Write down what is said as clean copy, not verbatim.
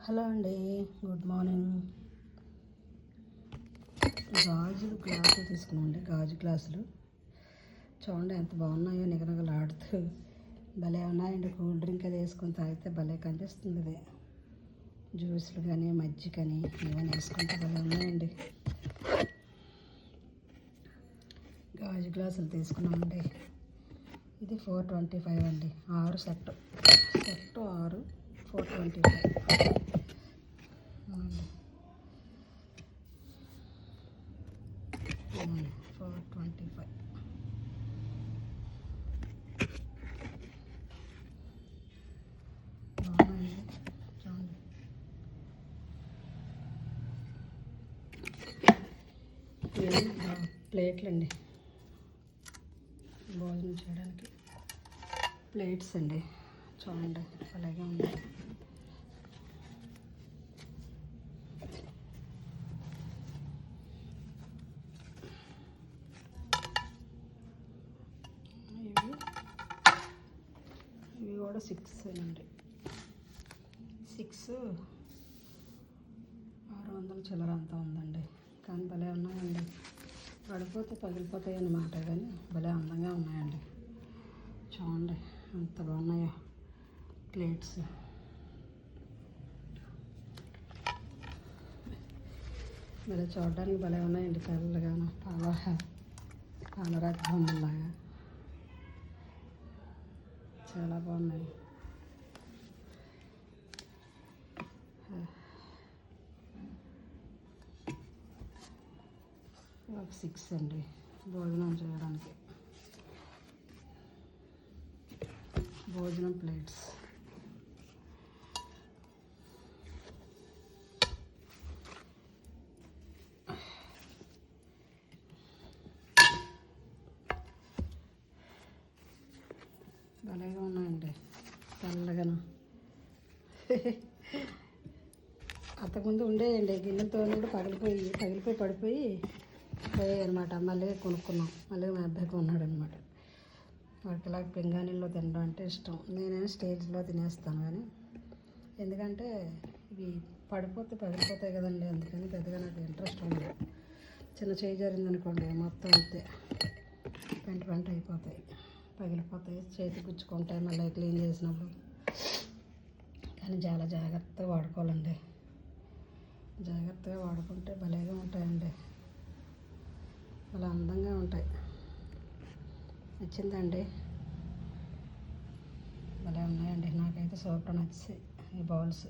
Hello అండి, good morning. గాజు గ్లాసులు తీసుకున్నామండి. గాజు గ్లాసులు చూడండి ఎంత బాగున్నాయో, నిగనగలాడుతూ భలే ఉన్నాయండి. కూల్ డ్రింక్ అది వేసుకొని తాగితే భలే కనిపిస్తుంది. ఇది జ్యూస్లు కానీ మజ్జిగ కానీ ఏమైనా వేసుకుంటే భలే ఉన్నాయండి. గాజు గ్లాసులు తీసుకున్నామండి. ఇది 425 అండి. 6 సెట్ 6 425 425. బాగున్నాయండి చూడండి. ప్లేట్లు అండి, భోజనం చేయడానికి ప్లేట్స్ అండి. చూడండి అలాగే ఉంది. ఇవి కూడా 6 అండి. 6 600 చిల్లర అంతా ఉందండి. కానీ భలే ఉన్నాయండి. పడిపోతే పగిలిపోతాయి అన్నమాట, కానీ భలే అందంగా ఉన్నాయండి. చూడండి ఎంత బాగున్నాయో ప్లేట్స్. భలే చూడడానికి భలే ఉన్నాయండి. తెల్లగాను పాలరాతి బొమ్మలాగా చాలా బాగున్నాయి. ఒక 6 అండి భోజనం చేయడానికి. భోజనం ప్లేట్స్ భలేగా ఉన్నాయండి. తెల్లగాను అంతకుముందు ఉండేయండి. గిన్నెతో కూడా పగిలిపోయి పడిపోయి పోయాయి అనమాట. మళ్ళీ కొనుక్కున్నాం. మళ్ళీ మా అబ్బాయి కొన్నాడు అనమాట. వాడికి ఇలా పింగాణీల్లో తినడం అంటే ఇష్టం. నేనేమో స్టేజ్లో తినేస్తాను, కానీ ఎందుకంటే ఇవి పడిపోతే పగిలిపోతాయి కదండి. అందుకని పెద్దగా నాకు ఇంట్రెస్ట్ ఉండదు. చిన్న చేయి జరిగిందనుకోండి మొత్తం అంతే పెంట అయిపోతాయి, పగిలిపోతాయి, చేతి గుచ్చుకుంటాయి మళ్ళీ క్లీన్ చేసినప్పుడు. కానీ చాలా జాగ్రత్తగా వాడుకోవాలండి. జాగ్రత్తగా వాడుకుంటే భలేగా ఉంటాయండి. చాలా అందంగా ఉంటాయి. నచ్చిందండి, భలే ఉన్నాయండి. నాకైతే సూపర్ నచ్చాయి ఈ బౌల్స్.